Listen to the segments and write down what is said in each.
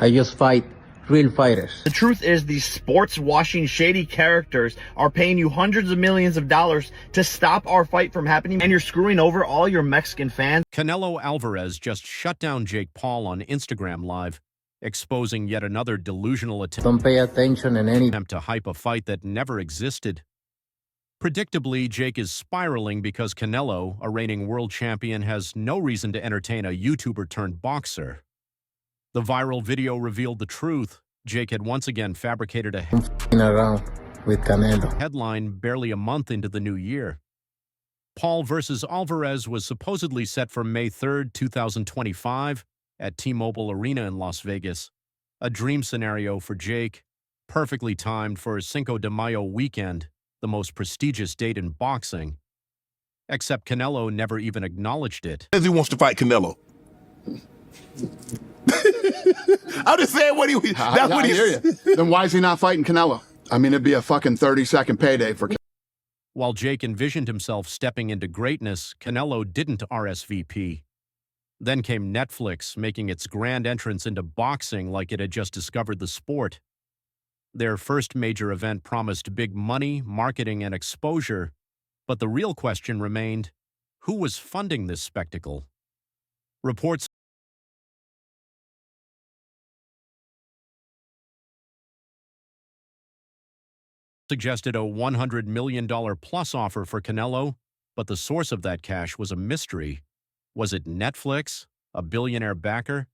I just fight real fighters. The truth is, these sports-washing, shady characters are paying you hundreds of millions of dollars to stop our fight from happening, and you're screwing over all your Mexican fans. Canelo Alvarez just shut down Jake Paul on Instagram Live, exposing yet another delusional Don't pay attention in any attempt to hype a fight that never existed. Predictably, Jake is spiraling because Canelo, a reigning world champion, has no reason to entertain a YouTuber-turned-boxer. The viral video revealed the truth. Jake had once again fabricated a around with Canelo. headline barely a month into the new year. Paul versus Alvarez was supposedly set for May 3rd, 2025 at T-Mobile Arena in Las Vegas. A dream scenario for Jake, perfectly timed for Cinco de Mayo weekend, the most prestigious date in boxing. Except Canelo never even acknowledged it. He wants to fight Canelo. I'm just saying what he. That's what he. Hear you. Then why is he not fighting Canelo? I mean, it'd be a fucking 30-second payday for. While Jake envisioned himself stepping into greatness, Canelo didn't RSVP. Then came Netflix, making its grand entrance into boxing like it had just discovered the sport. Their first major event promised big money, marketing, and exposure, but the real question remained, who was funding this spectacle? Reports suggested a $100 million plus offer for Canelo, but the source of that cash was a mystery. Was it Netflix, a billionaire backer?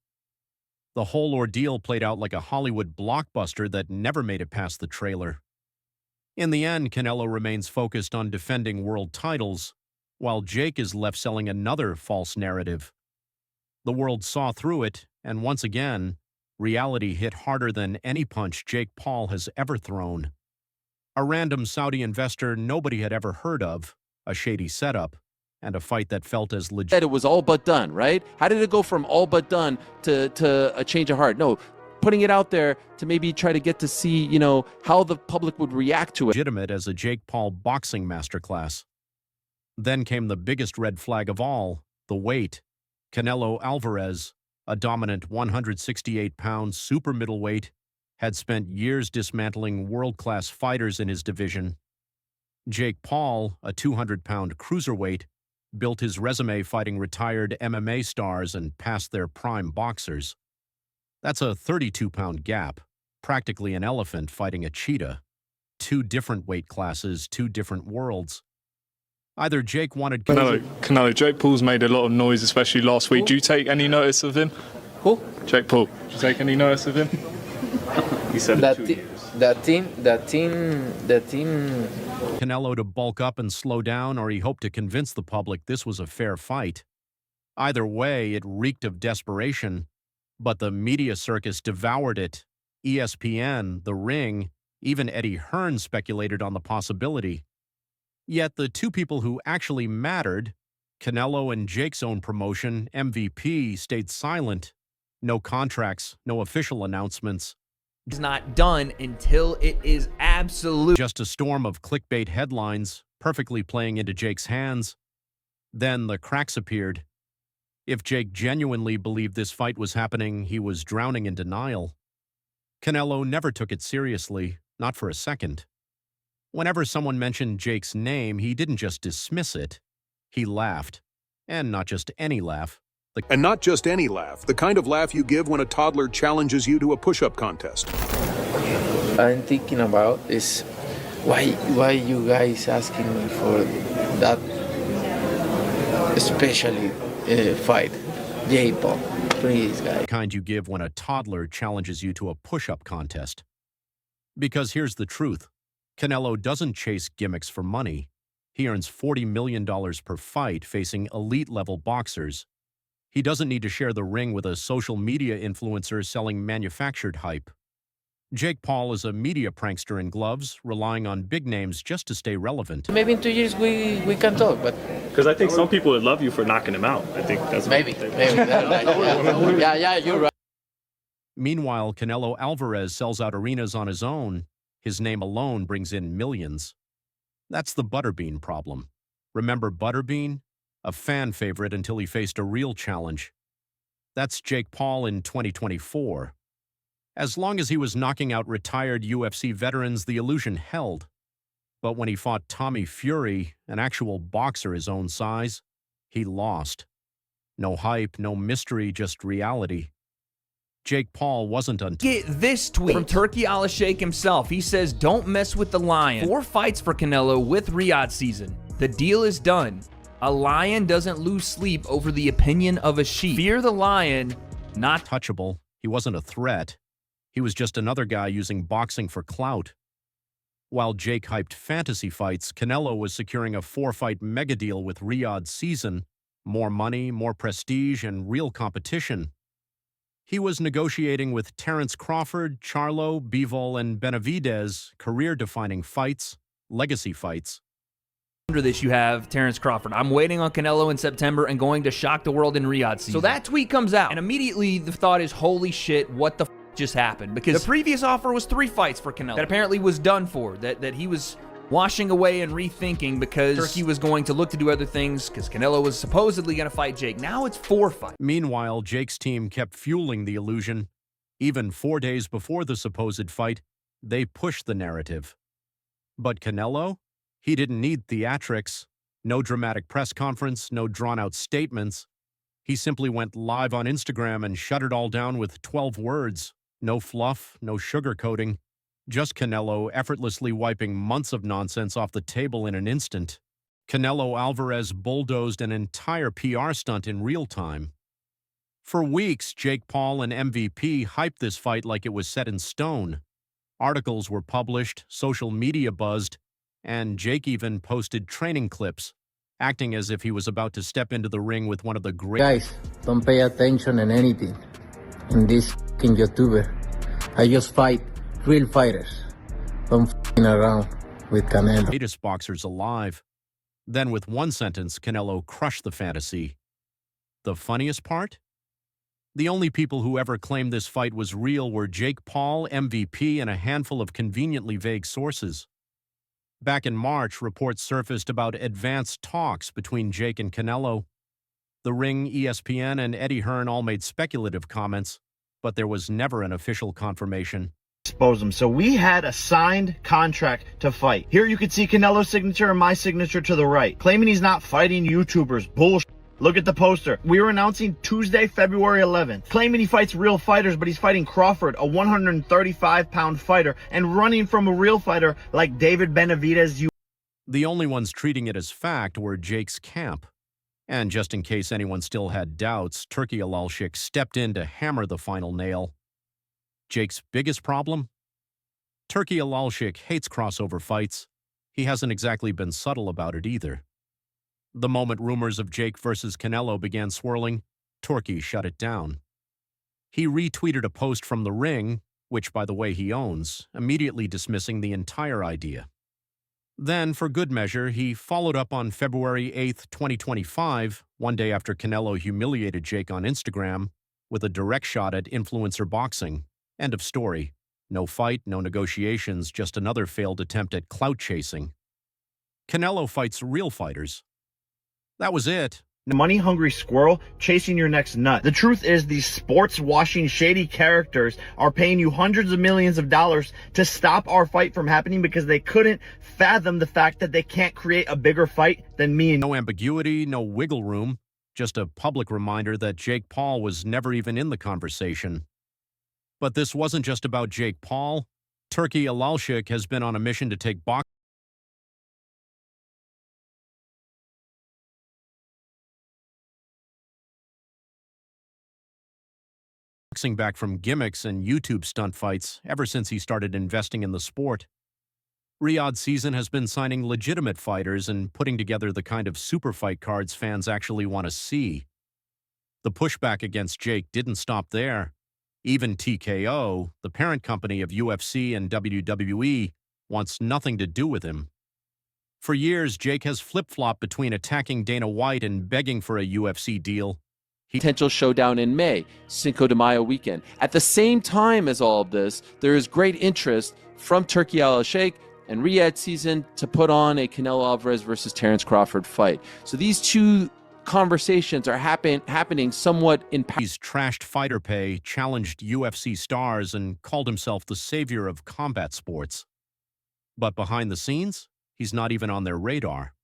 The whole ordeal played out like a Hollywood blockbuster that never made it past the trailer. In the end, Canelo remains focused on defending world titles, while Jake is left selling another false narrative. The world saw through it, and once again, reality hit harder than any punch Jake Paul has ever thrown. A random Saudi investor nobody had ever heard of, a shady setup, and a fight that felt as legit. It was all but done, right? How did it go from all but done to a change of heart? No, putting it out there to maybe try to get to see, how the public would react to it. Legitimate as a Jake Paul boxing masterclass. Then came the biggest red flag of all, the weight. Canelo Alvarez, a dominant 168-pound super middleweight, had spent years dismantling world-class fighters in his division. Jake Paul, a 200-pound cruiserweight, built his resume fighting retired MMA stars and past their prime boxers. That's a 32-pound gap, practically an elephant fighting a cheetah. Two different weight classes, two different worlds. Either Jake wanted Canelo, Jake Paul's made a lot of noise, especially last week. Do you take any notice of him? Who? Jake Paul. Do you take any notice of him? He said that team. Canelo to bulk up and slow down, or he hoped to convince the public this was a fair fight. Either way, it reeked of desperation, but the media circus devoured it. ESPN, The Ring, even Eddie Hearn speculated on the possibility. Yet the two people who actually mattered, Canelo and Jake's own promotion, MVP, stayed silent. No contracts, no official announcements. Is not done until it is absolute. Just a storm of clickbait headlines, perfectly playing into Jake's hands. Then the cracks appeared. If Jake genuinely believed this fight was happening, he was drowning in denial. Canelo never took it seriously, not for a second. Whenever someone mentioned Jake's name, he didn't just dismiss it. He laughed. And not just any laugh. And not just any laugh, the kind of laugh you give when a toddler challenges you to a push-up contest. I'm thinking about is why you guys asking me for that especially fight. J-Paul, please, guys. The kind you give when a toddler challenges you to a push-up contest. Because here's the truth. Canelo doesn't chase gimmicks for money. He earns $40 million per fight facing elite-level boxers. He doesn't need to share the ring with a social media influencer selling manufactured hype. Jake Paul is a media prankster in gloves, relying on big names just to stay relevant. Maybe in 2 years we can talk, but... Because I think some people would love you for knocking him out. I think that's maybe. Yeah, you're right. Meanwhile, Canelo Alvarez sells out arenas on his own. His name alone brings in millions. That's the Butterbean problem. Remember Butterbean? A fan favorite until he faced a real challenge. That's Jake Paul in 2024. As long as he was knocking out retired UFC veterans, the illusion held. But when he fought Tommy Fury, an actual boxer his own size, he lost. No hype, no mystery, just reality. Jake Paul wasn't until... Get this tweet from Turkey Al-Sheikh himself. He says, "Don't mess with the lion. 4 fights for Canelo with Riyadh season. The deal is done. A lion doesn't lose sleep over the opinion of a sheep. Fear the lion, not touchable. He wasn't a threat. He was just another guy using boxing for clout. While Jake hyped fantasy fights, Canelo was securing a 4-fight mega deal with Riyadh season. More money, more prestige, and real competition. He was negotiating with Terence Crawford, Charlo, Bivol, and Benavidez, career-defining fights, legacy fights. Under this, you have Terence Crawford. "I'm waiting on Canelo in September and going to shock the world in Riyadh season." So that tweet comes out, and immediately the thought is, holy shit, what the just happened? Because the previous offer was 3 fights for Canelo that apparently was done for, that he was washing away and rethinking because Turkey was going to look to do other things because Canelo was supposedly going to fight Jake. Now it's 4 fights. Meanwhile, Jake's team kept fueling the illusion. Even 4 days before the supposed fight, they pushed the narrative. But Canelo? He didn't need theatrics. No dramatic press conference, no drawn-out statements. He simply went live on Instagram and shut it all down with 12 words. No fluff, no sugarcoating. Just Canelo effortlessly wiping months of nonsense off the table in an instant. Canelo Alvarez bulldozed an entire PR stunt in real time. For weeks, Jake Paul and MVP hyped this fight like it was set in stone. Articles were published, social media buzzed, and Jake even posted training clips, acting as if he was about to step into the ring with one of the great... Guys, don't pay attention in anything. In this f***ing YouTuber, I just fight real fighters. Don't f***ing around with Canelo. Greatest boxers alive. Then with one sentence, Canelo crushed the fantasy. The funniest part? The only people who ever claimed this fight was real were Jake Paul, MVP, and a handful of conveniently vague sources. Back in March, reports surfaced about advanced talks between Jake and Canelo. The Ring, ESPN, and Eddie Hearn all made speculative comments, but there was never an official confirmation. Expose him. So we had a signed contract to fight. Here you can see Canelo's signature and my signature to the right, claiming he's not fighting YouTubers. Bullshit. Look at the poster. We were announcing Tuesday, February 11th, claiming he fights real fighters, but he's fighting Crawford, a 135-pound fighter, and running from a real fighter like David Benavidez. The only ones treating it as fact were Jake's camp. And just in case anyone still had doubts, Turkey Al-Sheikh stepped in to hammer the final nail. Jake's biggest problem? Turkey Al-Sheikh hates crossover fights. He hasn't exactly been subtle about it either. The moment rumors of Jake versus Canelo began swirling, Turkey shut it down. He retweeted a post from The Ring, which, by the way, he owns, immediately dismissing the entire idea. Then, for good measure, he followed up on February 8, 2025, one day after Canelo humiliated Jake on Instagram, with a direct shot at influencer boxing. End of story. No fight, no negotiations, just another failed attempt at clout chasing. Canelo fights real fighters. That was it. Money-hungry squirrel chasing your next nut. The truth is, these sports-washing, shady characters are paying you hundreds of millions of dollars to stop our fight from happening because they couldn't fathom the fact that they can't create a bigger fight than me and... No ambiguity, no wiggle room, just a public reminder that Jake Paul was never even in the conversation. But this wasn't just about Jake Paul. Turkey Al-Sheikh has been on a mission to take boxing back from gimmicks and YouTube stunt fights ever since he started investing in the sport. Riyadh season has been signing legitimate fighters and putting together the kind of super fight cards fans actually want to see. The pushback against Jake didn't stop there. Even TKO, the parent company of UFC and WWE, wants nothing to do with him. For years, Jake has flip-flopped between attacking Dana White and begging for a UFC deal. Potential showdown in May, Cinco de Mayo weekend. At the same time as all of this, there is great interest from Turkey Al-Sheikh and Riyadh season to put on a Canelo Alvarez versus Terence Crawford fight. So these two conversations are happening somewhat in. He's trashed fighter pay, challenged UFC stars, and called himself the savior of combat sports. But behind the scenes, he's not even on their radar.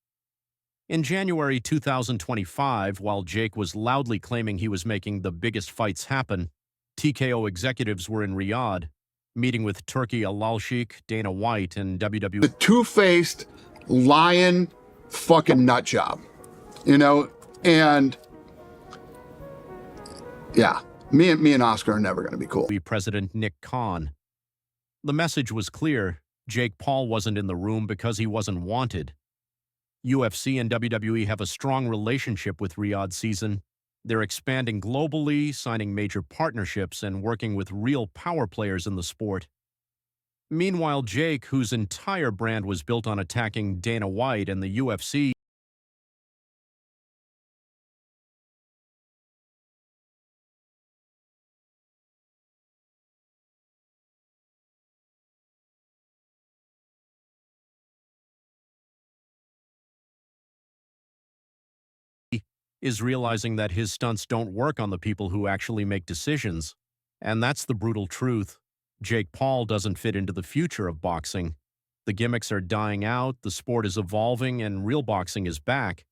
In January 2025, while Jake was loudly claiming he was making the biggest fights happen, TKO executives were in Riyadh, meeting with Turki Al-Sheikh, Dana White, and WWE. The two-faced lion fucking nut job, you know, and yeah, me and Oscar are never going to be cool. President Nick Khan. The message was clear. Jake Paul wasn't in the room because he wasn't wanted. UFC and WWE have a strong relationship with Riyadh season. They're expanding globally, signing major partnerships, and working with real power players in the sport. Meanwhile, Jake, whose entire brand was built on attacking Dana White and the UFC, is realizing that his stunts don't work on the people who actually make decisions. And that's the brutal truth. Jake Paul doesn't fit into the future of boxing. The gimmicks are dying out, the sport is evolving, and real boxing is back.